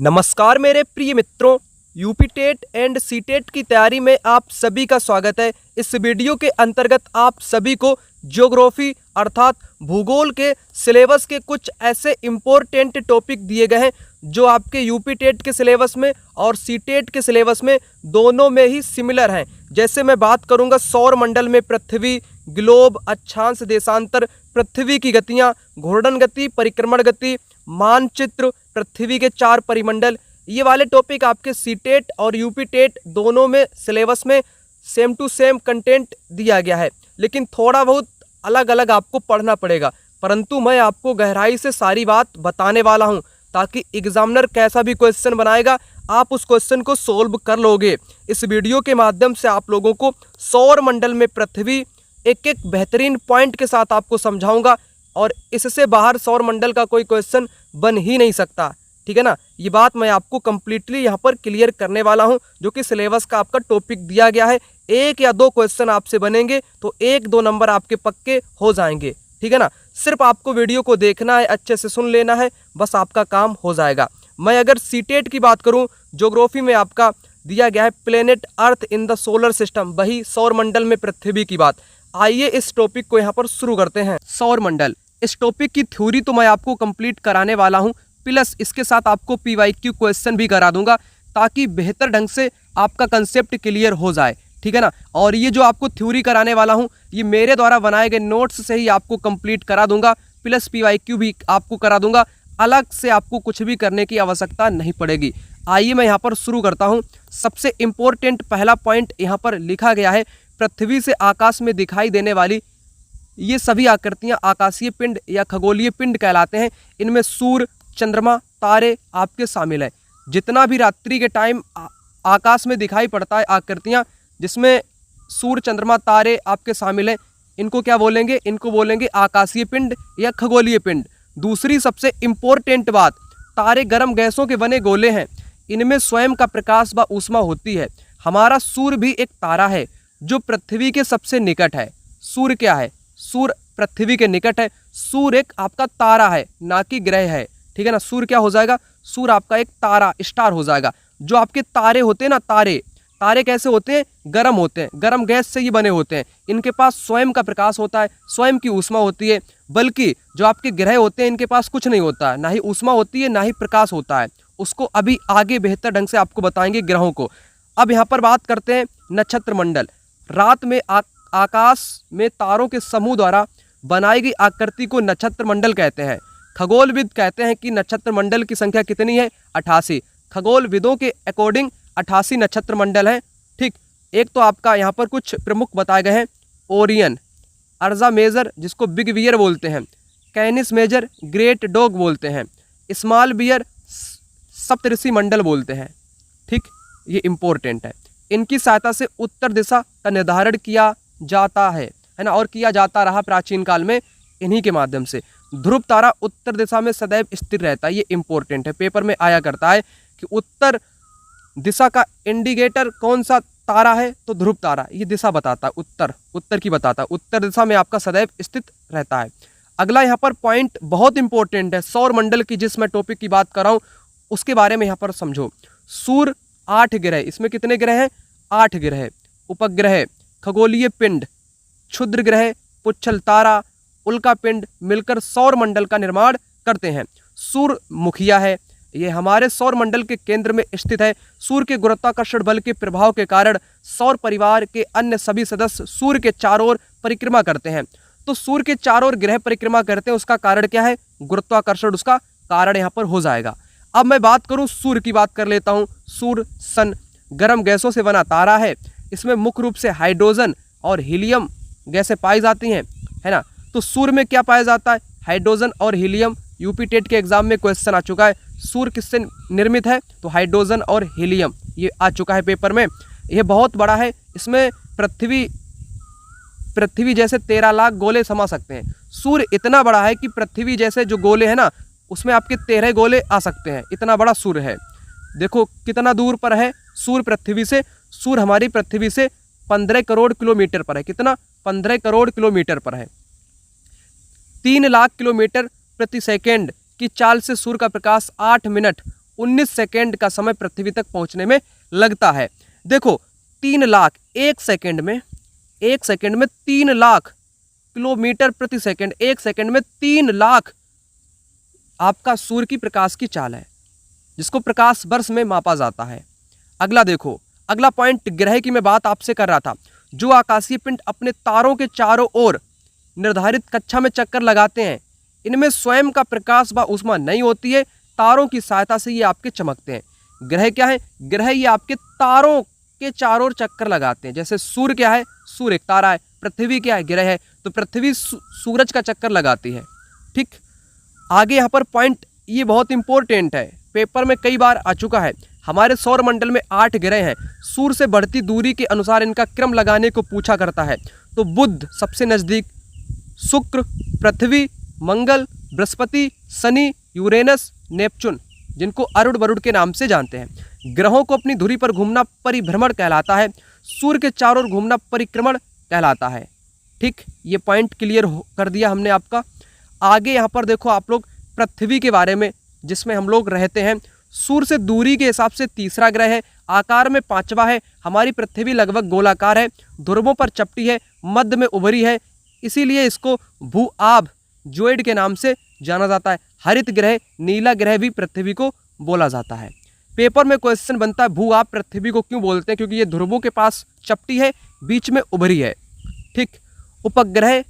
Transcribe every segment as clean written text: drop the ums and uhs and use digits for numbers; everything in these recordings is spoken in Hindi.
नमस्कार मेरे प्रिय मित्रों, UP TET and C TET की तैयारी में आप सभी का स्वागत है। इस वीडियो के अंतर्गत आप सभी को ज्योग्राफी अर्थात भूगोल के सिलेबस के कुछ ऐसे इम्पोर्टेंट टॉपिक दिए गए हैं जो आपके यूपी टेट के सिलेबस में और सी टेट के सिलेबस में दोनों में ही सिमिलर हैं। जैसे मैं बात करूंगा सौर मंडल में पृथ्वी, ग्लोब, अक्षांश, देशांतर, पृथ्वी की गतियां, घूर्णन गति, परिक्रमण गति, मानचित्र, पृथ्वी के 4 परिमंडल, ये वाले टॉपिक आपके सी टेट और यूपी टेट दोनों में सिलेबस में सेम टू सेम कंटेंट दिया गया है, लेकिन थोड़ा बहुत अलग अलग आपको पढ़ना पड़ेगा। परंतु मैं आपको गहराई से सारी बात बताने वाला हूं ताकि एग्जामिनर कैसा भी क्वेश्चन बनाएगा आप उस क्वेश्चन को सोल्व कर लोगे। इस वीडियो के माध्यम से आप लोगों को सौर मंडल में पृथ्वी एक एक बेहतरीन पॉइंट के साथ आपको समझाऊंगा और इससे बाहर सौर मंडल का कोई क्वेश्चन बन ही नहीं सकता, ठीक है ना। ये बात मैं आपको कंप्लीटली यहाँ पर क्लियर करने वाला हूँ, जो कि सिलेबस का आपका टॉपिक दिया गया है। 1 या 2 क्वेश्चन आपसे बनेंगे तो 1-2 नंबर आपके पक्के हो जाएंगे, ठीक है ना। सिर्फ आपको वीडियो को देखना है, अच्छे से सुन लेना है, बस आपका काम हो जाएगा। मैं अगर सी टेट की बात करूँ, ज्योग्राफी में आपका दिया गया है planet earth in the solar system, वही सौर मंडल में पृथ्वी की बात। आइए इस टॉपिक को यहाँ पर शुरू करते हैं। सौर मंडल, इस टॉपिक की थ्योरी तो मैं आपको कंप्लीट कराने वाला हूँ, प्लस इसके साथ आपको PYQ क्वेश्चन भी करा दूंगा ताकि बेहतर ढंग से आपका कंसेप्ट क्लियर हो जाए, ठीक है ना। और ये जो आपको थ्योरी कराने वाला हूँ ये मेरे द्वारा बनाए गए नोट्स से ही आपको कंप्लीट करा दूंगा, प्लस PYQ भी आपको करा दूंगा। अलग से आपको कुछ भी करने की आवश्यकता नहीं पड़ेगी। आइए मैं यहाँ पर शुरू करता हूँ। सबसे इम्पोर्टेंट पहला पॉइंट यहाँ पर लिखा गया है, पृथ्वी से आकाश में दिखाई देने वाली ये सभी आकृतियां आकाशीय पिंड या खगोलीय पिंड कहलाते हैं। इनमें सूर्य, चंद्रमा, तारे आपके शामिल हैं। जितना भी रात्रि के टाइम आकाश में दिखाई पड़ता है आकृतियां जिसमें सूर्य, चंद्रमा, तारे आपके शामिल हैं, इनको क्या बोलेंगे? इनको बोलेंगे आकाशीय पिंड या खगोलीय पिंड। दूसरी सबसे इम्पोर्टेंट बात, तारे गर्म गैसों के बने गोले हैं, इनमें स्वयं का प्रकाश व ऊष्मा होती है। हमारा सूर्य भी एक तारा है जो पृथ्वी के सबसे निकट है। सूर्य क्या है? सूर्य पृथ्वी के निकट है। सूर्य एक आपका तारा है, ना कि ग्रह है, ठीक है ना। सूर्य क्या हो जाएगा? सूर्य आपका एक तारा, स्टार हो जाएगा। जो आपके तारे होते हैं ना, तारे कैसे होते हैं? गर्म होते हैं, गर्म गैस से ये बने होते हैं। इनके पास स्वयं का प्रकाश होता है, स्वयं की ऊष्मा होती है। बल्कि जो आपके ग्रह होते हैं इनके पास कुछ नहीं होता है, ना ही ऊष्मा होती है ना ही प्रकाश होता है। उसको अभी आगे बेहतर ढंग से आपको बताएंगे ग्रहों को। अब यहाँ पर बात करते हैं नक्षत्र मंडल। रात में आकाश में तारों के समूह द्वारा बनाई गई आकृति को नक्षत्र मंडल कहते हैं। खगोलविद कहते हैं कि नक्षत्र मंडल की संख्या कितनी है? 88। खगोलविदों के अकॉर्डिंग 88 नक्षत्र मंडल हैं, ठीक। एक तो आपका यहाँ पर कुछ प्रमुख बताए गए हैं, ओरियन, अर्जा मेजर जिसको बिग बियर बोलते हैं, कैनिस मेजर ग्रेट डॉग बोलते हैं, स्मॉल बियर सप्तऋषि मंडल बोलते हैं, ठीक। ये इंपॉर्टेंट है। इनकी सहायता से उत्तर दिशा का निर्धारण किया जाता है ना, और किया जाता रहा प्राचीन काल में इन्हीं के माध्यम से। ध्रुव तारा उत्तर दिशा में सदैव स्थिर रहता है, ये इंपॉर्टेंट है, पेपर में आया करता है कि उत्तर दिशा का इंडिकेटर कौन सा तारा है? तो ध्रुव तारा, ये दिशा बताता है, उत्तर की बताता है, उत्तर दिशा में आपका सदैव स्थित रहता है। अगला यहाँ पर पॉइंट बहुत इंपॉर्टेंट है, सौर मंडल की जिस मैं टॉपिक की बात कर रहा हूँ उसके बारे में यहाँ पर समझो। सूर्य 8 ग्रह, इसमें कितने ग्रह हैं? 8 ग्रह, उपग्रह, खगोलीय पिंड, क्षुद्र ग्रह, पुच्छल तारा, उल्का पिंड मिलकर सौर मंडल का निर्माण करते हैं। सूर्य मुखिया है, ये हमारे सौर मंडल के केंद्र में स्थित है। सूर्य के गुरुत्वाकर्षण बल के प्रभाव के कारण सौर परिवार के अन्य सभी सदस्य सूर्य के चारों ओर परिक्रमा करते हैं। तो सूर्य के चारों ओर ग्रह परिक्रमा करते हैं, उसका कारण क्या है? गुरुत्वाकर्षण उसका कारण यहाँ पर हो जाएगा। अब मैं बात करूँ सूर्य की, बात कर लेता हूँ। सूर्य सन गर्म गैसों से बना तारा है। इसमें मुख्य रूप से हाइड्रोजन और हीलियम गैसें पाई जाती हैं, है ना। तो सूर्य में क्या पाया जाता है? हाइड्रोजन और हीलियम। यूपी टेट के एग्जाम में क्वेश्चन आ चुका है, सूर्य किससे निर्मित है? तो हाइड्रोजन और हीलियम, ये आ चुका है पेपर में। ये बहुत बड़ा है, इसमें पृथ्वी जैसे 13 लाख गोले समा सकते हैं। सूर्य इतना बड़ा है कि पृथ्वी जैसे जो गोले हैं ना उसमें आपके 13 गोले आ सकते हैं, इतना बड़ा सूर्य है। देखो कितना दूर पर है सूर्य पृथ्वी से। सूर्य हमारी पृथ्वी से 15 करोड़ किलोमीटर पर है। कितना? 15 करोड़ किलोमीटर पर है। 3 लाख किलोमीटर प्रति सेकेंड की चाल से सूर्य का प्रकाश 8 मिनट 19 सेकेंड का समय पृथ्वी तक पहुंचने में लगता है। देखो 3 लाख, एक सेकेंड में 3 लाख किलोमीटर प्रति सेकेंड, एक सेकेंड में 3 लाख आपका सूर्य की प्रकाश की चाल है, जिसको प्रकाश वर्ष में मापा जाता है। अगला देखो, अगला पॉइंट ग्रह की मैं बात आपसे कर रहा था। जो आकाशीय पिंड अपने तारों के चारों ओर निर्धारित कक्षा में चक्कर लगाते हैं, इनमें स्वयं का प्रकाश व ऊष्मा नहीं होती है, तारों की सहायता से ये आपके चमकते हैं। ग्रह क्या है? ग्रह ये आपके तारों के चारों ओर चक्कर लगाते हैं। जैसे सूर्य क्या है? सूर्य एक तारा है। पृथ्वी क्या है? ग्रह है। तो पृथ्वी सूरज का चक्कर लगाती है। ठीक, आगे यहाँ पर पॉइंट ये बहुत इंपॉर्टेंट है, पेपर में कई बार आ चुका है। हमारे सौर मंडल में 8 ग्रह हैं। सूर्य से बढ़ती दूरी के अनुसार इनका क्रम लगाने को पूछा करता है। तो बुध सबसे नज़दीक, शुक्र, पृथ्वी, मंगल, बृहस्पति, शनि, यूरेनस, नेपच्यून, जिनको अरुण वरुण के नाम से जानते हैं। ग्रहों को अपनी धुरी पर घूमना परिभ्रमण कहलाता है। सूर्य के चारों ओर घूमना परिक्रमण कहलाता है। ठीक, ये पॉइंट क्लियर कर दिया हमने आपका। आगे यहाँ पर देखो आप लोग पृथ्वी के बारे में, जिसमें हम लोग रहते हैं। सूर्य से दूरी के हिसाब से तीसरा ग्रह है, आकार में 5वां है। हमारी पृथ्वी लगभग गोलाकार है, ध्रुवों पर चपटी है, मध्य में उभरी है, इसीलिए इसको भू आभ ज्योइड के नाम से जाना जाता है। हरित ग्रह, नीला ग्रह भी पृथ्वी को बोला जाता है। पेपर में क्वेश्चन बनता है भू आभ पृथ्वी को क्यों बोलते हैं? क्योंकि ये ध्रुवों के पास चपटी है, बीच में उभरी है। ठीक, उपग्रह,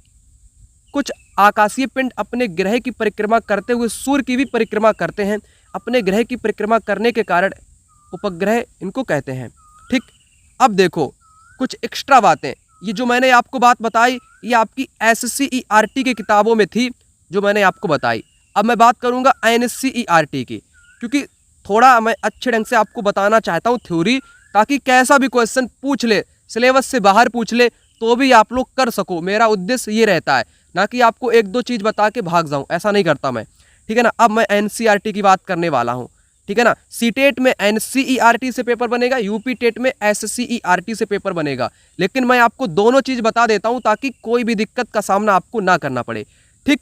कुछ आकाशीय पिंड अपने ग्रह की परिक्रमा करते हुए सूर्य की भी परिक्रमा करते हैं। अपने ग्रह की परिक्रमा करने के कारण उपग्रह इनको कहते हैं। ठीक, अब देखो कुछ एक्स्ट्रा बातें। ये जो मैंने आपको बात बताई, ये आपकी SCERT की किताबों में थी, जो मैंने आपको बताई। अब मैं बात करूंगा NSCERT की, क्योंकि थोड़ा मैं अच्छे ढंग से आपको बताना चाहता हूँ थ्योरी, ताकि कैसा भी क्वेश्चन पूछ ले, सिलेबस से बाहर पूछ ले, तो भी आप लोग कर सको। मेरा उद्देश्य ये रहता है, ना कि आपको 1-2 चीज़ बता के भाग जाऊँ, ऐसा नहीं करता मैं। ठीक है ना। अब मैं NCERT की बात करने वाला हूँ। ठीक है ना। सीटेट में NCERT से पेपर बनेगा, यूपी टेट में SCERT से पेपर बनेगा। लेकिन मैं आपको दोनों चीज़ बता देता हूँ, ताकि कोई भी दिक्कत का सामना आपको ना करना पड़े। ठीक,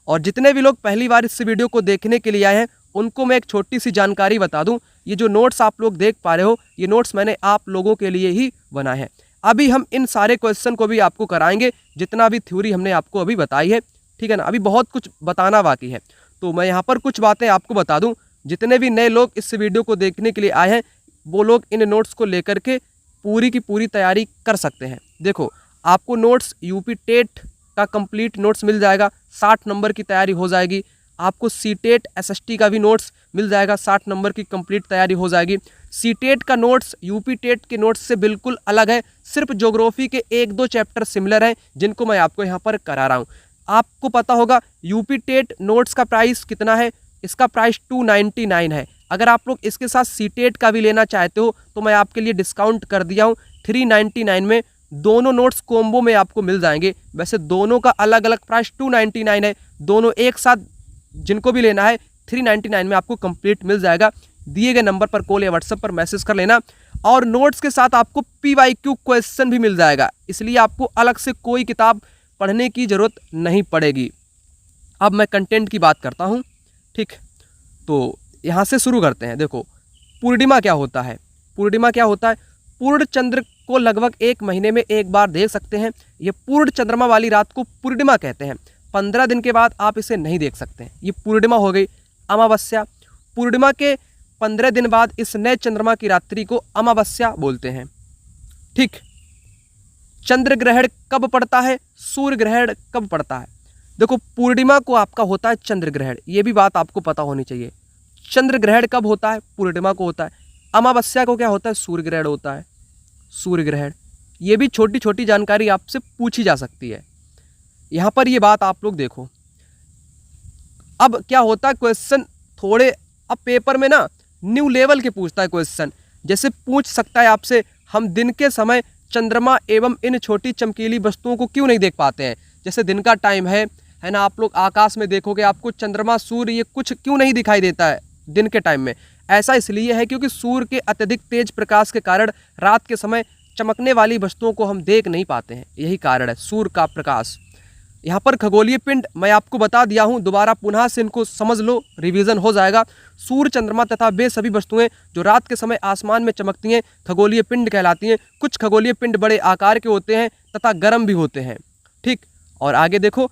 और जितने भी लोग पहली बार इस वीडियो को देखने के लिए आए हैं, उनको मैं एक छोटी सी जानकारी बता दूं। ये जो नोट्स आप लोग देख पा रहे हो, ये नोट्स मैंने आप लोगों के लिए ही बनाए हैं। अभी हम इन सारे क्वेश्चन को भी आपको कराएंगे, जितना भी थ्योरी हमने आपको अभी बताई है। ठीक है ना। अभी बहुत कुछ बताना बाकी है, तो मैं यहाँ पर कुछ बातें आपको बता दूँ। जितने भी नए लोग इस वीडियो को देखने के लिए आए हैं, वो लोग इन नोट्स को लेकर के पूरी की पूरी तैयारी कर सकते हैं। देखो, आपको नोट्स यूपी टेट का कंप्लीट नोट्स मिल जाएगा, 60 नंबर की तैयारी हो जाएगी। आपको सीटेट SST का भी नोट्स मिल जाएगा, 60 नंबर की कंप्लीट तैयारी हो जाएगी। सीटेट का नोट्स यूपी टेट के नोट्स से बिल्कुल अलग है। सिर्फ ज्योग्राफी के 1-2 चैप्टर सिमिलर हैं, जिनको मैं आपको यहाँ पर करा रहा हूँ। आपको पता होगा यूपी टेट नोट्स का प्राइस कितना है? इसका प्राइस 299 है। अगर आप लोग इसके साथ सीटेट का भी लेना चाहते हो, तो मैं आपके लिए डिस्काउंट कर दिया हूँ। 399 में दोनों नोट्स कॉम्बो में आपको मिल जाएंगे। वैसे दोनों का अलग अलग प्राइस 299 है, दोनों एक साथ जिनको भी लेना है 399 में आपको कंप्लीट मिल जाएगा। दिए गए नंबर पर कॉल या व्हाट्सएप पर मैसेज कर लेना। और नोट्स के साथ आपको PYQ क्वेश्चन भी मिल जाएगा, इसलिए आपको अलग से कोई किताब पढ़ने की ज़रूरत नहीं पड़ेगी। अब मैं कंटेंट की बात करता हूँ। ठीक, तो यहाँ से शुरू करते हैं। देखो, पूर्णिमा क्या होता है? पूर्णिमा क्या होता है? पूर्ण चंद्र को लगभग 1 महीने में एक बार देख सकते हैं। ये पूर्ण चंद्रमा वाली रात को पूर्णिमा कहते हैं। 15 दिन के बाद आप इसे नहीं देख सकते हैं। ये पूर्णिमा हो गई। अमावस्या, पूर्णिमा के 15 दिन बाद इस नए चंद्रमा की रात्रि को अमावस्या बोलते हैं। ठीक, चंद्र ग्रहण कब पड़ता है? सूर्य ग्रहण कब पड़ता है? देखो, पूर्णिमा को आपका होता है चंद्र ग्रहण, ये भी बात आपको पता होनी चाहिए। चंद्र ग्रहण कब होता है? पूर्णिमा को होता है। अमावस्या को क्या होता है? सूर्य ग्रहण होता है। सूर्य ग्रहण, ये भी छोटी छोटी जानकारी आपसे पूछी जा सकती है। यहाँ पर ये बात आप लोग देखो। अब क्या होता है, क्वेश्चन थोड़े अब पेपर में ना न्यू लेवल के पूछता है क्वेश्चन। जैसे पूछ सकता है आपसे, हम दिन के समय चंद्रमा एवं इन छोटी चमकीली वस्तुओं को क्यों नहीं देख पाते हैं? जैसे दिन का टाइम है ना, आप लोग आकाश में देखोगे, आपको चंद्रमा, सूर्य, ये कुछ क्यों नहीं दिखाई देता है दिन के टाइम में? ऐसा इसलिए है क्योंकि सूर्य के अत्यधिक तेज प्रकाश के कारण रात के समय चमकने वाली वस्तुओं को हम देख नहीं पाते हैं। यही कारण है सूर्य का प्रकाश। यहाँ पर खगोलीय पिंड मैं आपको बता दिया हूँ, दोबारा पुनः से इनको समझ लो, रिवीजन हो जाएगा। सूर्य, चंद्रमा तथा वे सभी वस्तुएं जो रात के समय आसमान में चमकती हैं खगोलीय पिंड कहलाती हैं। कुछ खगोलीय पिंड बड़े आकार के होते हैं तथा गर्म भी होते हैं, ठीक। और आगे देखो,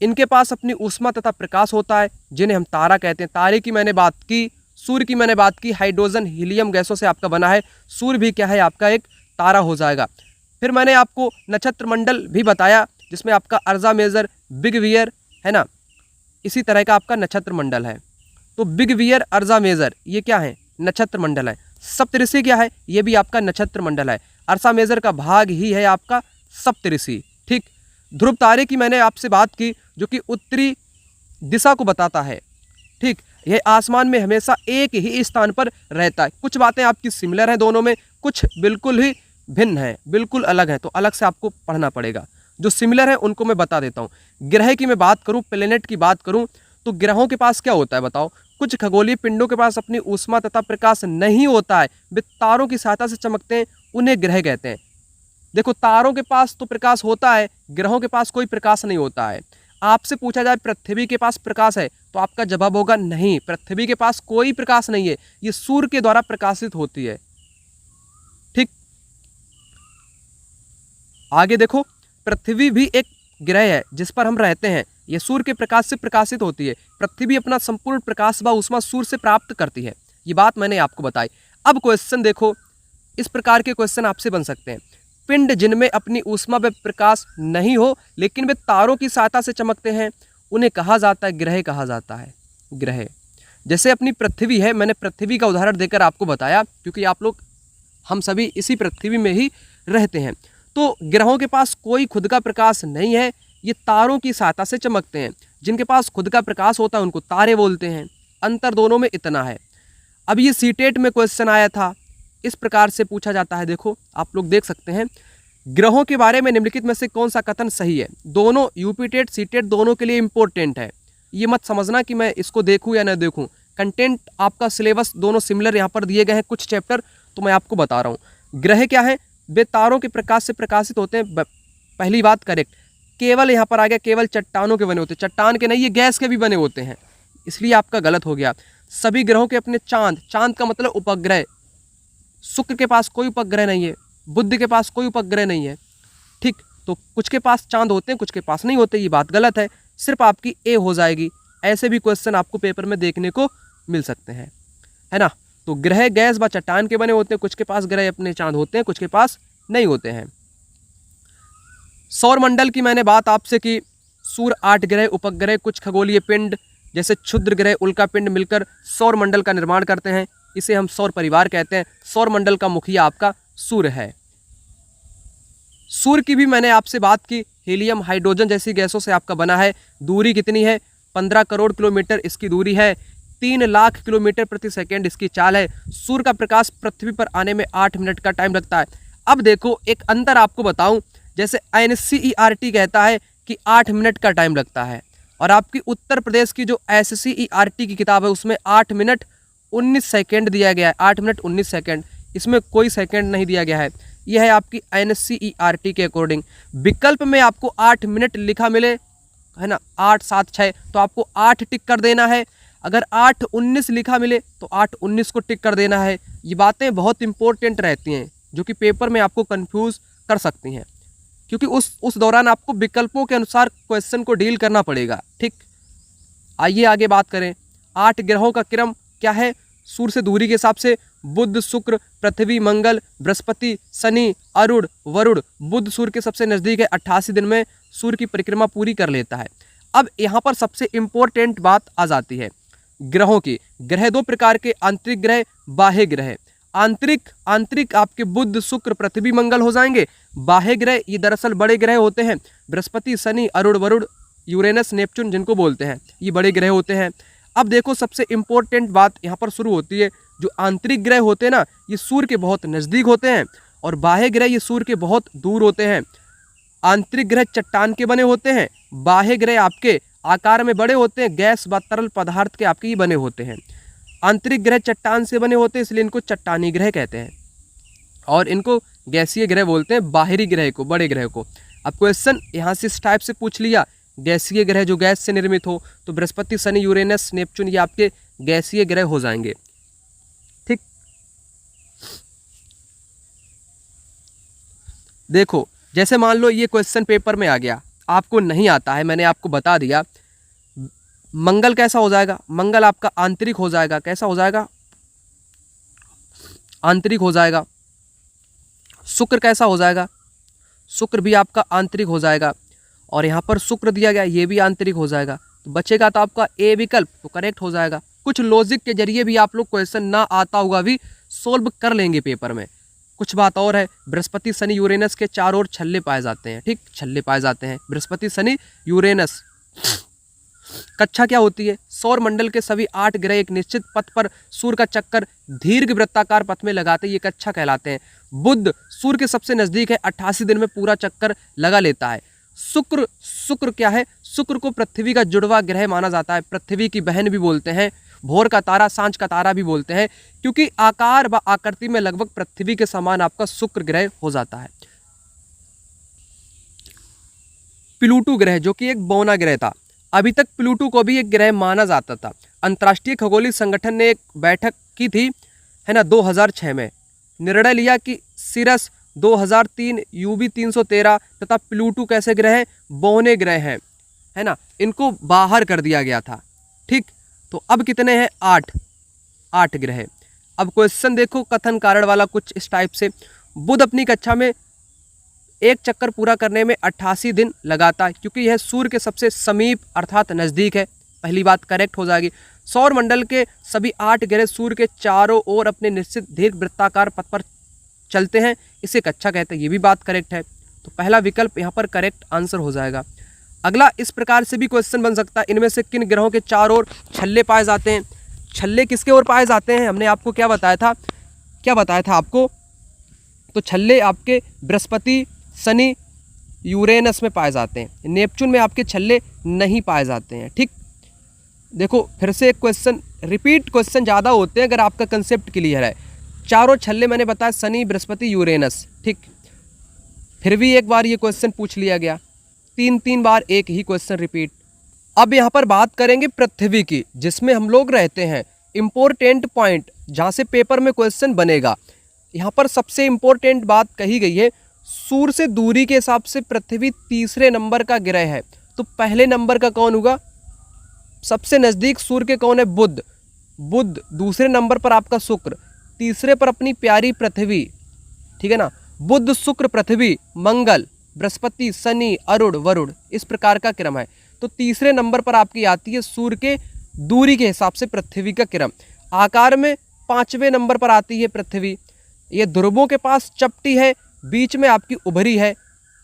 इनके पास अपनी ऊष्मा तथा प्रकाश होता है जिन्हें हम तारा कहते हैं। तारे की मैंने बात की, सूर्य की मैंने बात की, हाइड्रोजन हीलियम गैसों से आपका बना है। सूर्य भी क्या है, आपका एक तारा हो जाएगा। फिर मैंने आपको नक्षत्र मंडल भी बताया जिसमें आपका अर्जा मेजर, बिग वियर है ना, इसी तरह का आपका नक्षत्र मंडल है। तो बिग वियर, अर्जा मेजर ये क्या है, नक्षत्र मंडल है। सप्तऋषि क्या है, ये भी आपका नक्षत्र मंडल है। अर्सा मेजर का भाग ही है आपका सप्तऋषि, ठीक। ध्रुव तारे की मैंने आपसे बात की जो कि उत्तरी दिशा को बताता है, ठीक। यह आसमान में हमेशा एक ही स्थान पर रहता है। कुछ बातें आपकी सिमिलर हैं दोनों में, कुछ बिल्कुल ही भिन्न है, बिल्कुल अलग है, तो अलग से आपको पढ़ना पड़ेगा। जो सिमिलर है उनको मैं बता देता हूँ। ग्रह की मैं बात करूँ, प्लेनेट की बात करूँ, तो ग्रहों के पास क्या होता है बताओ। कुछ खगोलीय पिंडों के पास अपनी ऊष्मा तथा प्रकाश नहीं होता है, वे तारों की सहायता से चमकते हैं, उन्हें ग्रह कहते हैं। देखो, तारों के पास तो प्रकाश होता है, ग्रहों के पास कोई प्रकाश नहीं होता है। आपसे पूछा जाए पृथ्वी के पास प्रकाश है तो आपका जवाब होगा नहीं, पृथ्वी के पास कोई प्रकाश नहीं है, ये सूर्य के द्वारा प्रकाशित होती है, ठीक। आगे देखो, पृथ्वी भी एक ग्रह है जिस पर हम रहते हैं, यह सूर्य के प्रकाश से प्रकाशित होती है। पृथ्वी अपना संपूर्ण प्रकाश व ऊष्मा सूर्य से प्राप्त करती है, ये बात मैंने आपको बताई। अब क्वेश्चन देखो, इस प्रकार के क्वेश्चन आपसे बन सकते हैं। पिंड जिनमें अपनी ऊष्मा व प्रकाश नहीं हो लेकिन वे तारों की सहायता से चमकते हैं, उन्हें कहा जाता है, ग्रह कहा जाता है, ग्रह। जैसे अपनी पृथ्वी है, मैंने पृथ्वी का उदाहरण देकर आपको बताया क्योंकि आप लोग, हम सभी इसी पृथ्वी में ही रहते हैं। तो ग्रहों के पास कोई खुद का प्रकाश नहीं है, ये तारों की सहायता से चमकते हैं। जिनके पास खुद का प्रकाश होता है उनको तारे बोलते हैं। अंतर दोनों में इतना है। अब ये सीटेट में क्वेश्चन आया था, इस प्रकार से पूछा जाता है। देखो, आप लोग देख सकते हैं, ग्रहों के बारे में निम्नलिखित में से कौन सा कथन सही है। दोनों यूपीटेट, सीटेट दोनों के लिए इंपॉर्टेंट है। ये मत समझना कि मैं इसको देखूं या न देखूं, कंटेंट आपका सिलेबस दोनों सिमिलर यहाँ पर दिए गए हैं, कुछ चैप्टर तो मैं आपको बता रहा हूँ। ग्रह क्या है, वे तारों के प्रकाश से प्रकाशित होते हैं। पहली बात करेक्ट। केवल यहाँ पर आ गया, केवल चट्टानों के बने होते हैं, चट्टान के नहीं, ये गैस के भी बने होते हैं, इसलिए आपका गलत हो गया। सभी ग्रहों के अपने चांद, चांद का मतलब उपग्रह। शुक्र के पास कोई उपग्रह नहीं है, बुध के पास कोई उपग्रह नहीं है, ठीक। तो कुछ के पास चांद होते हैं, कुछ के पास नहीं होते, ये बात गलत है, सिर्फ आपकी ए हो जाएगी। ऐसे भी क्वेश्चन आपको पेपर में देखने को मिल सकते हैं, है ना। तो ग्रह गैस व चट्टान के बने होते हैं, कुछ के पास ग्रह अपने चांद होते हैं, कुछ के पास नहीं होते हैं। सौर मंडल की मैंने बात आपसे की। सूर्य, 8 ग्रह, उपग्रह, कुछ खगोलीय पिंड जैसे क्षुद्र ग्रह, उल्का पिंड मिलकर सौर मंडल का निर्माण करते हैं, इसे हम सौर परिवार कहते हैं। सौर मंडल का मुखिया आपका सूर्य है। सूर्य की भी मैंने आपसे बात की, हीलियम, हाइड्रोजन जैसी गैसों से आपका बना है। दूरी कितनी है, 15 करोड़ किलोमीटर इसकी दूरी है। 3 लाख किलोमीटर प्रति सेकेंड इसकी चाल है। सूर्य का प्रकाश पृथ्वी पर आने में 8 मिनट का टाइम लगता है। अब देखो, एक अंतर आपको बताऊं, जैसे NCERT कहता है कि 8 मिनट का टाइम लगता है, और आपकी उत्तर प्रदेश की जो SCERT की किताब है उसमें 8 मिनट 19 सेकेंड दिया गया है। 8 मिनट 19 सेकेंड, इसमें कोई सेकेंड नहीं दिया गया है। यह है आपकी NCERT के अकॉर्डिंग। विकल्प में आपको 8 मिनट लिखा मिले, है ना, 8, 7, 6, तो आपको 8 टिक कर देना है। अगर 8:19 लिखा मिले तो 8:19 को टिक कर देना है। ये बातें बहुत इंपॉर्टेंट रहती हैं जो कि पेपर में आपको कंफ्यूज कर सकती हैं, क्योंकि उस दौरान आपको विकल्पों के अनुसार क्वेश्चन को डील करना पड़ेगा, ठीक। आइए आगे बात करें। 8 ग्रहों का क्रम क्या है सूर्य से दूरी के हिसाब से। बुध, शुक्र, पृथ्वी, मंगल, बृहस्पति, शनि, अरुण, वरुण। बुध सूर्य के सबसे नज़दीक है, 88 दिन में सूर्य की परिक्रमा पूरी कर लेता है। अब यहाँ पर सबसे इम्पोर्टेंट बात आ जाती है ग्रहों की। ग्रह 2 प्रकार के, आंतरिक ग्रह, बाह्य ग्रह। आंतरिक आपके बुध, शुक्र, पृथ्वी, मंगल हो जाएंगे। बाह्य ग्रह ये दरअसल बड़े ग्रह होते हैं, बृहस्पति, शनि, अरुण, वरुण, यूरेनस, नेपच्यून जिनको बोलते हैं, ये बड़े ग्रह होते हैं। अब देखो, सबसे इम्पोर्टेंट बात यहाँ पर शुरू होती है। जो आंतरिक ग्रह होते हैं ना, ये सूर्य के बहुत नज़दीक होते हैं, और बाह्य ग्रह ये सूर्य के बहुत दूर होते हैं। आंतरिक ग्रह चट्टान के बने होते हैं, बाह्य ग्रह आपके आकार में बड़े होते हैं, गैस व तरल पदार्थ के आपके ही बने होते हैं। आंतरिक ग्रह चट्टान से बने होते हैं, इसलिए इनको चट्टानी ग्रह कहते हैं, और इनको गैसीय ग्रह बोलते हैं, बाहरी ग्रह को, बड़े ग्रह को। अब क्वेश्चन यहाँ से इस टाइप से पूछ लिया गैसीय ग्रह जो गैस से निर्मित हो, तो बृहस्पति, शनि, यूरेनस, नेपच्यून ये आपके गैसीय ग्रह हो जाएंगे। ठीक, देखो जैसे मान लो ये क्वेश्चन पेपर में आ गया, आपको नहीं आता है, मैंने आपको बता दिया। मंगल कैसा हो जाएगा? मंगल आपका आंतरिक हो जाएगा। कैसा हो जाएगा? आंतरिक हो जाएगा। शुक्र कैसा हो जाएगा? शुक्र भी आपका आंतरिक हो जाएगा। और यहाँ पर शुक्र दिया गया, ये भी आंतरिक हो जाएगा। तो बचेगा तो आपका ए विकल्प, तो करेक्ट हो जाएगा। कुछ लॉजिक के जरिए भी आप लोग क्वेश्चन ना आता होगा भी सोल्व कर लेंगे पेपर में। कुछ बात और है, बृहस्पति, शनि, यूरेनस के चारों ओर छल्ले पाए जाते हैं। ठीक, छल्ले पाए जाते हैं बृहस्पति, शनि, यूरेनस। कक्षा क्या होती है? सौर मंडल के सभी 8 ग्रह एक निश्चित पथ पर सूर्य का चक्कर दीर्घ वृत्ताकार पथ में लगाते, ये कक्षा कहलाते हैं। बुध सूर्य के सबसे नजदीक है, 88 दिन में पूरा चक्कर लगा लेता है। शुक्र क्या है? शुक्र को पृथ्वी का जुड़वा ग्रह माना जाता है, पृथ्वी की बहन भी बोलते हैं, भोर का तारा, सांझ का तारा भी बोलते हैं, क्योंकि आकार व आकृति में लगभग पृथ्वी के समान आपका शुक्र ग्रह हो जाता है। प्लूटो ग्रह जो कि एक बौना ग्रह था, अभी तक प्लूटो को भी एक ग्रह माना जाता था। अंतर्राष्ट्रीय खगोलीय संगठन ने एक बैठक की थी, है ना, 2006 में। निर्णय लिया कि सिरस 2003, यूवी 313 तथा प्लूटो कैसे ग्रह हैं? बौने ग्रह हैं, है ना, इनको बाहर कर दिया गया था। ठीक, तो अब कितने हैं? 8 ग्रह। अब क्वेश्चन देखो कथन कारण वाला कुछ इस टाइप से। बुध अपनी कक्षा में एक चक्कर पूरा करने में 88 दिन लगाता है, क्योंकि यह सूर्य के सबसे समीप अर्थात नज़दीक है। पहली बात करेक्ट हो जाएगी। सौर मंडल के सभी 8 ग्रह सूर्य के चारों ओर अपने निश्चित दीर्घ वृत्ताकार पथ पर चलते हैं, इसे कक्षा कहते हैं, ये भी बात करेक्ट है। तो पहला विकल्प यहाँ पर करेक्ट आंसर हो जाएगा। अगला इस प्रकार से भी क्वेश्चन बन सकता है, इनमें से किन ग्रहों के चारों ओर छल्ले पाए जाते हैं? छल्ले किसके ओर पाए जाते हैं? हमने आपको क्या बताया था आपको? तो छल्ले आपके बृहस्पति, शनि, यूरेनस में पाए जाते हैं। नेपच्यून में आपके छल्ले नहीं पाए जाते हैं। ठीक, देखो फिर से एक क्वेश्चन, रिपीट क्वेश्चन ज़्यादा होते हैं अगर आपका कंसेप्ट क्लियर है। चारों छल्ले मैंने बताया, शनि, बृहस्पति, यूरेनस। ठीक, फिर भी एक बार ये क्वेश्चन पूछ लिया गया, 3 बार एक ही क्वेश्चन रिपीट। अब यहाँ पर बात करेंगे पृथ्वी की, जिसमें हम लोग रहते हैं। इम्पोर्टेंट पॉइंट जहाँ से पेपर में क्वेश्चन बनेगा, यहाँ पर सबसे इम्पोर्टेंट बात कही गई है, सूर्य से दूरी के हिसाब से पृथ्वी तीसरे नंबर का ग्रह है। तो पहले नंबर का कौन होगा? सबसे नज़दीक सूर्य के कौन है? बुध। दूसरे नंबर पर आपका शुक्र, तीसरे पर अपनी प्यारी पृथ्वी। ठीक है ना, बुध, शुक्र, पृथ्वी, मंगल, बृहस्पति, शनि, अरुण, वरुण, इस प्रकार का क्रम है। तो तीसरे नंबर पर आपकी आती है सूर्य के दूरी के हिसाब से पृथ्वी का क्रम। आकार में 5वें नंबर पर आती है पृथ्वी। ये ध्रुवों के पास चपटी है, बीच में आपकी उभरी है,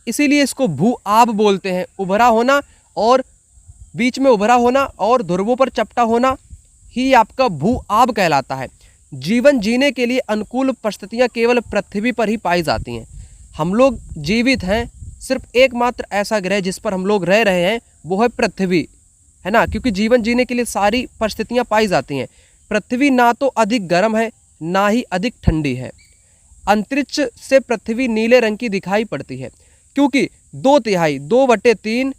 इसीलिए इसको भू आब बोलते हैं। उभरा होना और बीच में उभरा होना और ध्रुवों पर चपटा होना ही आपका भू आब कहलाता है। जीवन जीने के लिए अनुकूल परिस्थितियां केवल पृथ्वी पर ही पाई जाती हैं। हम लोग जीवित हैं, सिर्फ एकमात्र ऐसा ग्रह जिस पर हम लोग रह रहे हैं वो है पृथ्वी, है ना, क्योंकि जीवन जीने के लिए सारी परिस्थितियां पाई जाती हैं। पृथ्वी ना तो अधिक गर्म है ना ही अधिक ठंडी है। अंतरिक्ष से पृथ्वी नीले रंग की दिखाई पड़ती है, क्योंकि 2/3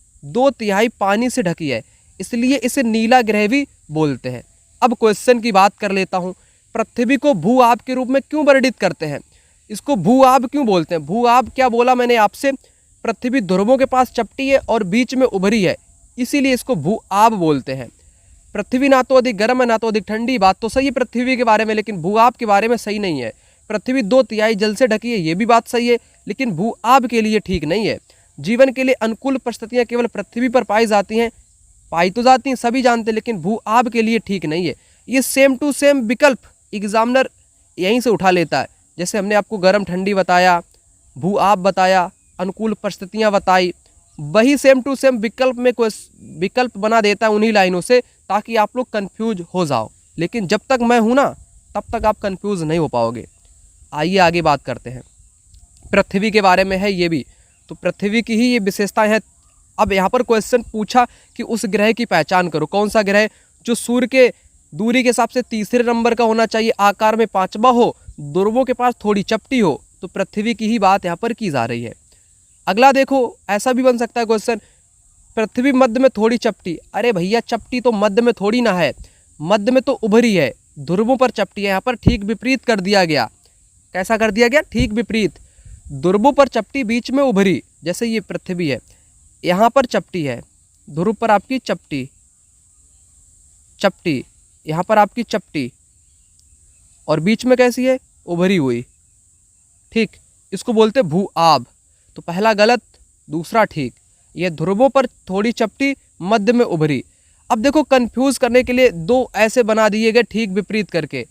पानी से ढकी है, इसलिए इसे नीला ग्रह भी बोलते हैं। अब क्वेश्चन की बात कर लेता हूँ, पृथ्वी को भू आब के रूप में क्यों वर्णित करते हैं? इसको भू आब क्यों बोलते हैं? भू आब क्या बोला मैंने आपसे? पृथ्वी ध्रुवों के पास चपटी है और बीच में उभरी है, इसीलिए इसको भू आब बोलते हैं। पृथ्वी ना तो अधिक गर्म है ना तो अधिक ठंडी, बात तो सही है पृथ्वी के बारे में, लेकिन भू आब के बारे में सही नहीं है। पृथ्वी 2/3 जल से ढकी है, ये भी बात सही है, लेकिन भू आब के लिए ठीक नहीं है। जीवन के लिए अनुकूल परिस्थितियां केवल पृथ्वी पर पाई जाती हैं, पाई तो जाती हैं सभी जानते हैं, लेकिन भू आब के लिए ठीक नहीं है। ये सेम टू सेम विकल्प एग्जामिनर यहीं से उठा लेता है। जैसे हमने आपको गर्म ठंडी बताया, भू आब बताया, अनुकूल परिस्थितियां बताई, वही सेम टू सेम विकल्प में विकल्प बना देता है उन्हीं लाइनों से, ताकि आप लोग कंफ्यूज हो जाओ। लेकिन जब तक मैं हूं ना तब तक आप कंफ्यूज नहीं हो पाओगे। आइए आगे बात करते हैं, पृथ्वी के बारे में है ये भी, तो पृथ्वी की ही ये विशेषताएं हैं। अब यहाँ पर क्वेश्चन पूछा कि उस ग्रह की पहचान करो, कौन सा ग्रह जो सूर्य के दूरी के हिसाब से तीसरे नंबर का होना चाहिए, आकार में 5वां हो, ध्रुवों के पास थोड़ी चपटी हो, तो पृथ्वी की ही बात यहाँ पर की जा रही है। अगला देखो, ऐसा भी बन सकता है क्वेश्चन, पृथ्वी मध्य में थोड़ी चपटी। अरे भैया चपटी तो मध्य में थोड़ी ना है, मध्य में तो उभरी है, ध्रुवों पर चपटी है। यहाँ पर ठीक विपरीत कर दिया गया। कैसा कर दिया गया? ठीक विपरीत। ध्रुवों पर चपटी, बीच में उभरी। जैसे ये पृथ्वी है, यहाँ पर चपटी है, ध्रुव पर आपकी चपटी, चपटी, यहाँ पर आपकी चपटी, और बीच में कैसी है? उभरी हुई। ठीक, इसको बोलते भू आभ। तो पहला गलत, दूसरा ठीक। ये ध्रुवों पर थोड़ी चपटी, मध्य में उभरी। अब देखो कंफ्यूज करने के लिए दो ऐसे बना दिए गए ठीक विपरीत करके,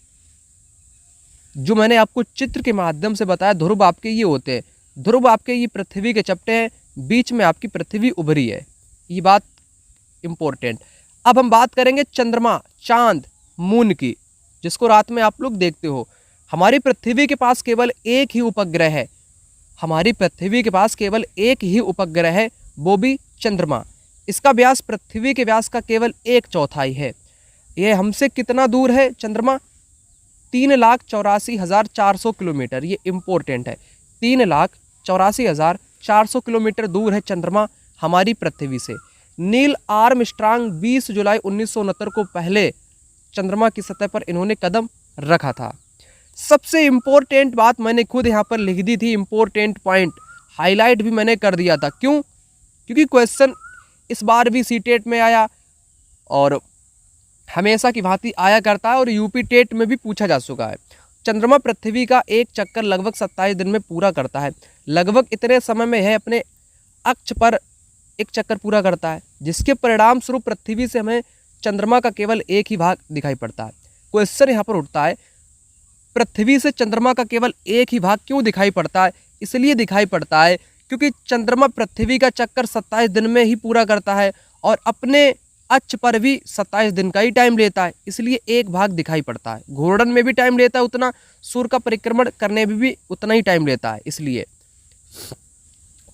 जो मैंने आपको चित्र के माध्यम से बताया। ध्रुव आपके ये होते हैं, ध्रुव आपके ये पृथ्वी के चपटे हैं, बीच में आपकी पृथ्वी उभरी है। ये बात इंपॉर्टेंट। अब हम बात करेंगे चंद्रमा, चांद, मून की, जिसको रात में आप लोग देखते हो। हमारी पृथ्वी के पास केवल एक ही उपग्रह है, हमारी पृथ्वी के पास केवल एक ही उपग्रह है, वो भी चंद्रमा। इसका व्यास पृथ्वी के व्यास का केवल 1/4 है। यह हमसे कितना दूर है चंद्रमा? 3,84,400 किलोमीटर। ये इम्पोर्टेंट है, 3,84,400 किलोमीटर दूर है चंद्रमा हमारी पृथ्वी से। नील आर्मस्ट्रांग 20 जुलाई 1969 को पहले चंद्रमा की सतह पर इन्होंने कदम रखा था। सबसे इम्पोर्टेंट बात मैंने खुद यहाँ पर लिख दी थी, इम्पोर्टेंट पॉइंट हाईलाइट भी मैंने कर दिया था। क्यों? क्योंकि क्वेश्चन इस बार भी सीटेट में आया और हमेशा की भांति आया करता है, और यूपी टेट में भी पूछा जा चुका है। चंद्रमा पृथ्वी का एक चक्कर लगभग 27 दिन में पूरा करता है। लगभग इतने समय में है अपने अक्ष पर एक चक्कर पूरा करता है, जिसके परिणाम स्वरूप पृथ्वी से हमें चंद्रमा का केवल एक ही भाग दिखाई पड़ता है। क्वेश्चन यहाँ पर उठता है, पृथ्वी से चंद्रमा का केवल एक ही भाग क्यों दिखाई पड़ता है? इसलिए दिखाई पड़ता है क्योंकि चंद्रमा पृथ्वी का चक्कर 27 दिन में ही पूरा करता है, और अपने अक्ष पर भी 27 दिन का ही टाइम लेता है, इसलिए एक भाग दिखाई पड़ता है। घूर्णन में भी टाइम लेता है उतना, सूर्य का परिक्रमण करने में भी उतना ही टाइम लेता है। इसलिए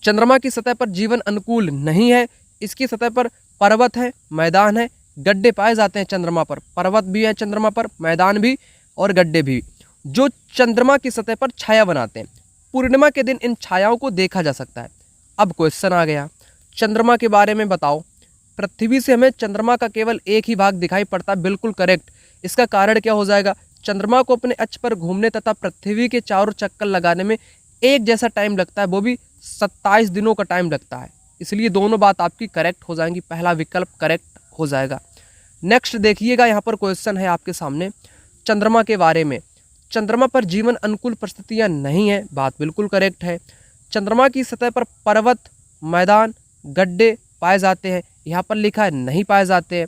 चंद्रमा की सतह पर जीवन अनुकूल नहीं है। इसकी सतह पर पर्वत है, मैदान है, गड्ढे पाए जाते हैं चंद्रमा पर। पर्वत भी है चंद्रमा पर, मैदान भी और गड्ढे भी, जो चंद्रमा की सतह पर छाया बनाते हैं। पूर्णिमा के दिन इन छायाओं को देखा जा सकता है। अब क्वेश्चन आ गया, चंद्रमा के बारे में बताओ। पृथ्वी से हमें चंद्रमा का केवल एक ही भाग दिखाई पड़ता है, बिल्कुल करेक्ट। इसका कारण क्या हो जाएगा? चंद्रमा को अपने अक्ष पर घूमने तथा पृथ्वी के चारों चक्कर लगाने में एक जैसा टाइम लगता है, वो भी 27 दिनों का टाइम लगता है। इसलिए दोनों बात आपकी करेक्ट हो जाएंगी, पहला विकल्प करेक्ट हो जाएगा। नेक्स्ट देखिएगा, यहाँ पर क्वेश्चन है आपके सामने चंद्रमा के बारे में। चंद्रमा पर जीवन अनुकूल परिस्थितियाँ नहीं है, बात बिल्कुल करेक्ट है। चंद्रमा की सतह पर पर्वत, मैदान, गड्ढे पाए जाते हैं, यहाँ पर लिखा है नहीं पाए जाते हैं,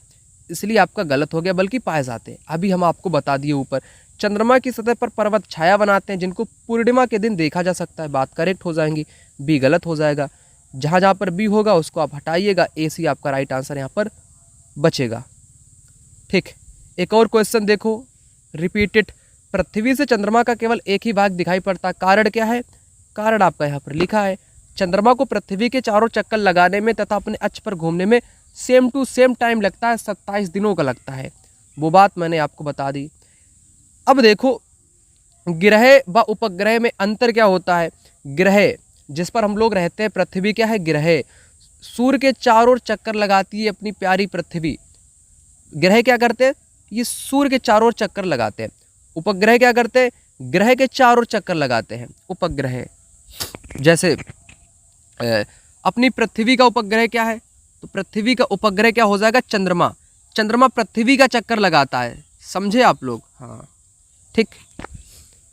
इसलिए आपका गलत हो गया, बल्कि पाए जाते हैं। अभी हम आपको बता दिए ऊपर, चंद्रमा की सतह पर पर्वत छाया बनाते हैं, जिनको पूर्णिमा के दिन देखा जा सकता है, बात करेक्ट हो जाएंगी। बी गलत हो जाएगा, जहाँ जहाँ पर बी होगा उसको आप हटाइएगा, ए सी आपका राइट आंसर यहाँ पर बचेगा। ठीक, एक और क्वेश्चन देखो, रिपीटेड। पृथ्वी से चंद्रमा का केवल एक ही भाग दिखाई पड़ता, कारण क्या है? कारण आपका यहाँ पर लिखा है, चंद्रमा को पृथ्वी के चारों चक्कर लगाने में तथा अपने अक्ष पर घूमने में सेम टू सेम टाइम लगता है, 27 दिनों का लगता है। वो बात मैंने आपको बता दी। अब देखो, ग्रह व उपग्रह में अंतर क्या होता है? ग्रह जिस पर हम लोग रहते हैं, पृथ्वी क्या है? ग्रह। सूर्य के चारों ओर चक्कर लगाती है अपनी प्यारी पृथ्वी। ग्रह क्या करते हैं? ये सूर्य के चारों ओर चक्कर लगाते हैं। उपग्रह क्या करते हैं? ग्रह के चारों ओर चक्कर लगाते हैं उपग्रह। जैसे अपनी पृथ्वी का उपग्रह क्या है? तो पृथ्वी का उपग्रह क्या हो जाएगा? चंद्रमा। चंद्रमा पृथ्वी का चक्कर लगाता है, समझे आप लोग? हाँ, ठीक।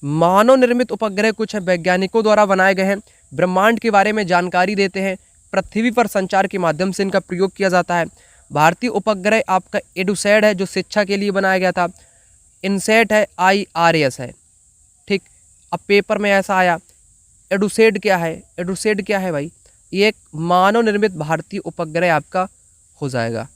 मानव निर्मित उपग्रह कुछ है, वैज्ञानिकों द्वारा बनाए गए हैं, ब्रह्मांड के बारे में जानकारी देते हैं, पृथ्वी पर संचार के माध्यम से इनका प्रयोग किया जाता है। भारतीय उपग्रह आपका एडुसैट है, जो शिक्षा के लिए बनाया गया था। इनसैट है, IRS है। ठीक, अब पेपर में ऐसा आया, एडुसैट क्या है? एडुसैट क्या है भाई? ये एक मानव निर्मित भारतीय उपग्रह आपका हो जाएगा।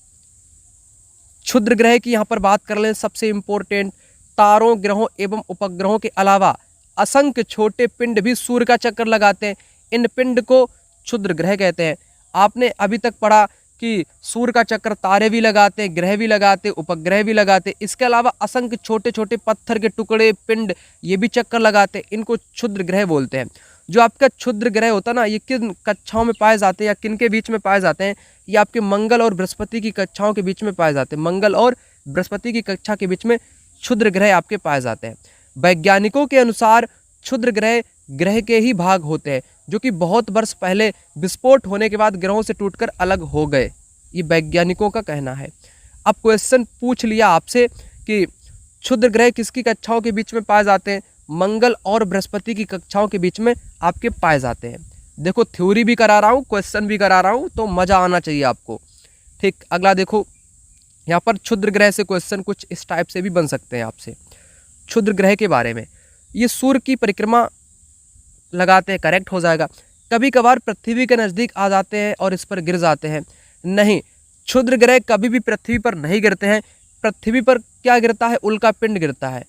क्षुद्र ग्रह की यहाँ पर बात कर लें, सबसे इम्पोर्टेंट, तारों, ग्रहों एवं उपग्रहों के अलावा असंख्य छोटे पिंड भी सूर्य का चक्कर लगाते हैं। इन पिंड को क्षुद्र ग्रह कहते हैं। आपने अभी तक पढ़ा कि सूर्य का चक्कर तारे भी लगाते हैं, ग्रह भी लगाते, उपग्रह भी लगाते, इसके अलावा असंख्य छोटे छोटे पत्थर के टुकड़े, पिंड, ये भी चक्कर लगाते हैं। इनको क्षुद्र ग्रह बोलते हैं। जो आपका क्षुद्र ग्रह होता है ना, ये किन कक्षाओं में पाए जाते हैं या किन के बीच में पाए जाते हैं? ये आपके मंगल और बृहस्पति की कक्षाओं के बीच में पाए जाते हैं। मंगल और बृहस्पति की कक्षा के बीच में क्षुद्र ग्रह आपके पाए जाते हैं। वैज्ञानिकों के अनुसार क्षुद्र ग्रह ग्रह के ही भाग होते हैं जो कि बहुत वर्ष पहले विस्फोट होने के बाद ग्रहों से टूटकर अलग हो गए, ये वैज्ञानिकों का कहना है। अब क्वेश्चन पूछ लिया आपसे कि क्षुद्र ग्रह किसकी कक्षाओं के बीच में पाए जाते हैं? मंगल और बृहस्पति की कक्षाओं के बीच में आपके पाए जाते हैं। देखो थ्योरी भी करा रहा हूँ, क्वेश्चन भी करा रहा हूँ, तो मज़ा आना चाहिए आपको। ठीक, अगला देखो, यहाँ पर क्षुद्र ग्रह से क्वेश्चन कुछ इस टाइप से भी बन सकते हैं आपसे। क्षुद्र ग्रह के बारे में, ये सूर्य की परिक्रमा लगाते हैं, करेक्ट हो जाएगा। कभी कभार पृथ्वी के नज़दीक आ जाते हैं और इस पर गिर जाते हैं। नहीं, क्षुद्र ग्रह कभी भी पृथ्वी पर नहीं गिरते हैं। पृथ्वी पर क्या गिरता है? उल्का पिंड गिरता है।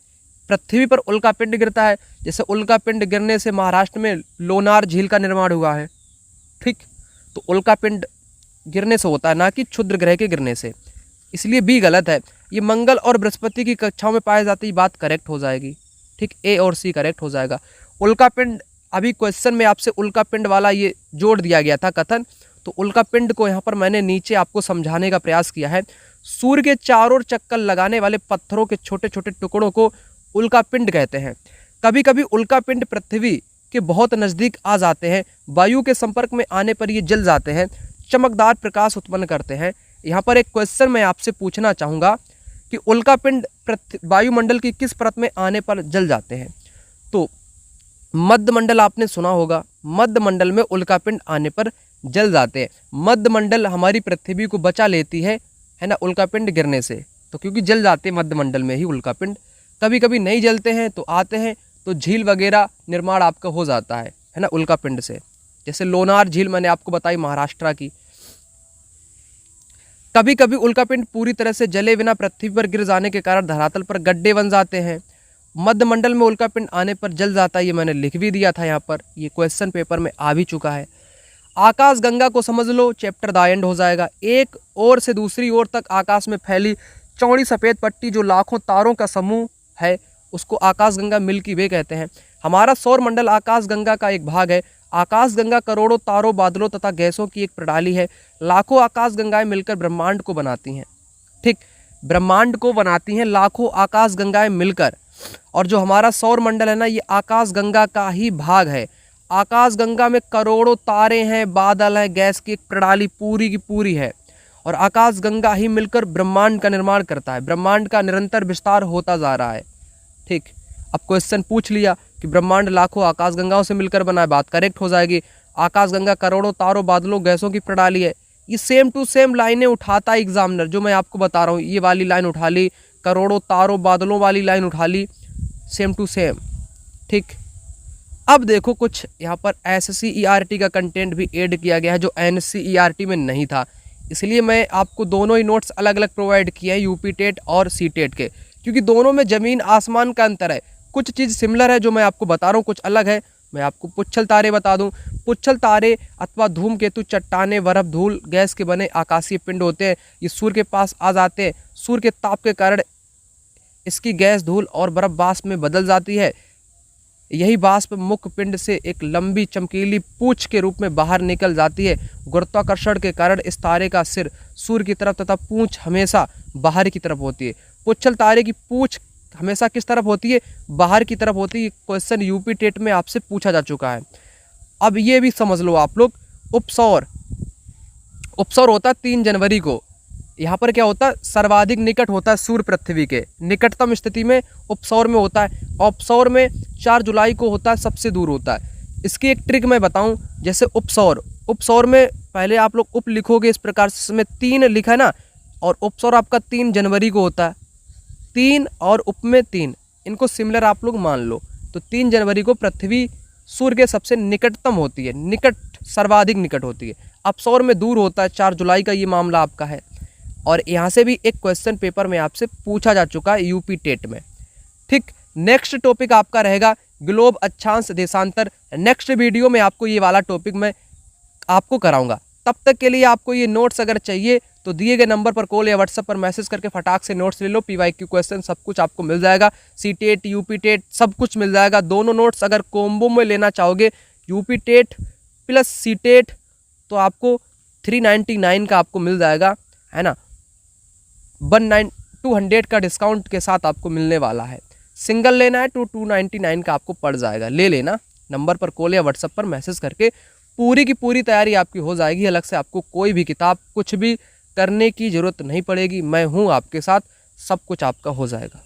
पृथ्वी पर उल्का पिंड गिरता है। जैसे उल्का पिंड गिरने से महाराष्ट्र में लोनार झील का निर्माण हुआ है। ठीक, तो उल्का पिंड गिरने से होता है, ना कि क्षुद्र ग्रह के गिरने से। इसलिए बी गलत है। ये मंगल और बृहस्पति की कक्षाओं में पाए जाते, ये बात करेक्ट हो जाएगी। ठीक, ए और सी करेक्ट हो जाएगा। उल्का पिंड, अभी क्वेश्चन में आपसे उल्का पिंड वाला ये जोड़ दिया गया था कथन, तो उल्का पिंड को यहाँ पर मैंने नीचे आपको समझाने का प्रयास किया है। सूर्य के चारों ओर चक्कर लगाने वाले पत्थरों के छोटे छोटे टुकड़ों को उल्का पिंड कहते हैं। कभी कभी उल्का पिंड पृथ्वी के बहुत नज़दीक आ जाते हैं। वायु के संपर्क में आने पर ये जल जाते हैं, चमकदार प्रकाश उत्पन्न करते हैं। यहाँ पर एक क्वेश्चन मैं आपसे पूछना चाहूँगा कि उल्का पिंड वायुमंडल की किस परत में आने पर जल जाते हैं? तो मध्य मंडल आपने सुना होगा, मध्य मंडल में उल्का पिंड आने पर जल जाते हैं। मध्य मंडल हमारी पृथ्वी को बचा लेती है ना, उल्का पिंड गिरने से, तो क्योंकि जल जाते हैं मध्य मंडल में ही उल्का पिंड। कभी कभी नहीं जलते हैं तो आते हैं तो झील वगैरह निर्माण आपका हो जाता है ना उल्का पिंड से। जैसे लोनार झील मैंने आपको बताई महाराष्ट्र की। कभी कभी उल्का पिंड पूरी तरह से जले बिना पृथ्वी पर गिर जाने के कारण धरातल पर गड्ढे बन जाते हैं। मध्य मंडल में उल्का पिंड आने पर जल जाता है, ये मैंने लिख भी दिया था यहाँ पर, ये क्वेश्चन पेपर में आ भी चुका है। आकाश गंगा को समझ लो, चैप्टर द एंड हो जाएगा। एक ओर से दूसरी ओर तक आकाश में फैली चौड़ी सफ़ेद पट्टी जो लाखों तारों का समूह है, उसको आकाश गंगा मिल्की वे कहते हैं। हमारा सौर मंडल आकाश गंगा का एक भाग है। आकाश गंगा करोड़ों तारों, बादलों तथा गैसों की एक प्रणाली है। लाखों आकाश गंगाएं मिलकर ब्रह्मांड को बनाती हैं। ठीक, ब्रह्मांड को बनाती हैं लाखों आकाश गंगाएं मिलकर। और जो हमारा सौर मंडल है ना, ये आकाश गंगा का ही भाग है। आकाश गंगा में करोड़ों तारे हैं, बादल है, गैस की एक प्रणाली पूरी की पूरी है। और आकाश गंगा ही मिलकर ब्रह्मांड का निर्माण करता है। ब्रह्मांड का निरंतर विस्तार होता जा रहा है। ठीक, अब क्वेश्चन पूछ लिया कि ब्रह्मांड लाखों आकाश गंगाओं से मिलकर बना है, बात करेक्ट हो जाएगी। आकाश गंगा करोड़ों तारों, बादलों, गैसों की प्रणाली है। ये सेम टू सेम लाइनें उठाता है एग्जामिनर, जो मैं आपको बता रहा हूँ। ये वाली लाइन उठा ली, करोड़ों तारों बादलों वाली लाइन उठा ली, सेम टू सेम। ठीक, अब देखो कुछ यहाँ पर SCERT का कंटेंट भी ऐड किया गया है जो NCERT में नहीं था, इसलिए मैं आपको दोनों ही नोट्स अलग अलग प्रोवाइड किए हैं, यूपी टेट और सी टेट के, क्योंकि दोनों में ज़मीन आसमान का अंतर है। कुछ चीज़ सिमिलर है जो मैं आपको बता रहा हूँ, कुछ अलग है। मैं आपको पुच्छल तारे बता दूं। पुच्छल तारे अथवा धूमकेतु चट्टाने, बर्फ, धूल, गैस के बने आकाशीय पिंड होते हैं। ये सूर्य के पास आ जाते हैं। सूर्य के ताप के कारण इसकी गैस, धूल और बर्फ वाष्प में बदल जाती है। यही वाष्प मुख्य पिंड से एक लंबी चमकीली पूंछ के रूप में बाहर निकल जाती है। गुरुत्वाकर्षण के कारण इस तारे का सिर सूर्य की तरफ तथा पूंछ हमेशा बाहर की तरफ होती है। पुच्छल तारे की पूंछ हमेशा किस तरफ होती है? बाहर की तरफ होती है। क्वेश्चन यूपी टेट में आपसे पूछा जा चुका है। अब ये भी समझ लो आप लोग, उपसौर होता है 3 जनवरी को। यहाँ पर क्या होता है? सर्वाधिक निकट होता है सूर्य पृथ्वी के, निकटतम स्थिति में उपसौर में होता है। उपसौर में 4 जुलाई को होता है, सबसे दूर होता है। इसकी एक ट्रिक मैं बताऊं, जैसे उपसौर में पहले आप लोग उप लिखोगे इस प्रकार से, इसमें 3 लिखा है ना, और उपसौर आपका 3 जनवरी को होता है। 3 और उप में 3, इनको सिमिलर आप लोग मान लो। तो 3 जनवरी को पृथ्वी सूर्य के सबसे निकटतम होती है, निकट, सर्वाधिक निकट होती है। अपसौर में दूर होता है, 4 जुलाई का ये मामला आपका है। और यहाँ से भी एक क्वेश्चन पेपर में आपसे पूछा जा चुका है यूपी टेट में। ठीक, नेक्स्ट टॉपिक आपका रहेगा ग्लोब अक्षांश देशांतर। नेक्स्ट वीडियो में आपको ये वाला टॉपिक मैं आपको कराऊंगा। तब तक के लिए आपको ये नोट्स अगर चाहिए तो दिए गए नंबर पर कॉल या व्हाट्सएप पर मैसेज करके फटाक से नोट्स ले लो। PYQ क्वेश्चन सब कुछ आपको मिल जाएगा, सी टेट, यूपी टेट सब कुछ मिल जाएगा। दोनों नोट्स अगर कॉम्बो में लेना चाहोगे UP TET plus C TET तो आपको 399 का आपको मिल जाएगा, है ना। 200 का डिस्काउंट के साथ आपको मिलने वाला है। सिंगल लेना है तो 299 का आपको पड़ जाएगा, ले लेना। नंबर पर कॉल या व्हाट्सएप पर मैसेज करके पूरी की पूरी तैयारी आपकी हो जाएगी। अलग से आपको कोई भी किताब कुछ भी करने की ज़रूरत नहीं पड़ेगी। मैं हूँ आपके साथ, सब कुछ आपका हो जाएगा।